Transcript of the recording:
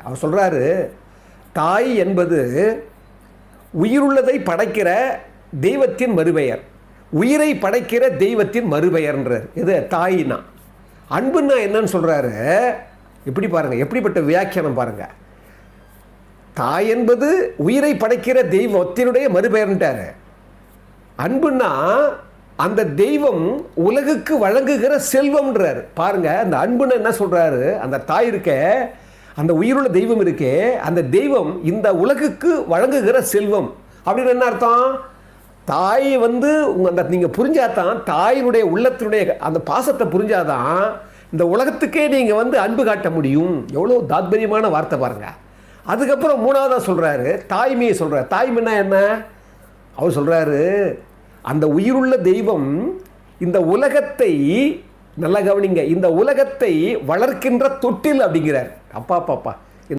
அவர் சொல்கிறாரு, தாய் என்பது உயிருள்ளதை படைக்கிற தெய்வத்தின் மறுபெயர், உயிரை படைக்கிற தெய்வத்தின் மறுபெயர்ன்றார். இது தாயினா. அன்புன்னா என்னன்னு சொல்கிறாரு, எப்படி பாருங்கள், எப்படிப்பட்ட வியாக்கியானம் பாருங்கள். தாய் என்பது உயிரை படைக்கிற தெய்வத்தினுடைய மறுபெயர்ன்ட்டார். அன்புன்னா அந்த தெய்வம் உலகுக்கு வழங்குகிற செல்வம்ன்றார். பாருங்க, அந்த அன்புன்னு என்ன சொல்றாரு, அந்த தாய் இருக்க, அந்த உயிருள்ள தெய்வம் இருக்கே, அந்த தெய்வம் இந்த உலகுக்கு வழங்குகிற செல்வம் அப்படின்னு என்ன அர்த்தம்? தாய் வந்து அந்த நீங்கள் புரிஞ்சாதான், தாயினுடைய உள்ளத்தினுடைய அந்த பாசத்தை புரிஞ்சாதான் இந்த உலகத்துக்கே நீங்கள் வந்து அன்பு காட்ட முடியும். எவ்வளோ தாத்பரியமான வார்த்தை பாருங்க. அதுக்கப்புறம் மூணாவதாக சொல்கிறாரு, தாய்மையை சொல்கிறார். தாய்மைன்னா என்ன? அவர் சொல்கிறாரு, அந்த உயிருள்ள தெய்வம் இந்த உலகத்தை, நல்லா கவனிங்க, இந்த உலகத்தை வளர்க்கின்ற தொட்டில் அப்படிங்கிறார். அப்பா பாப்பா,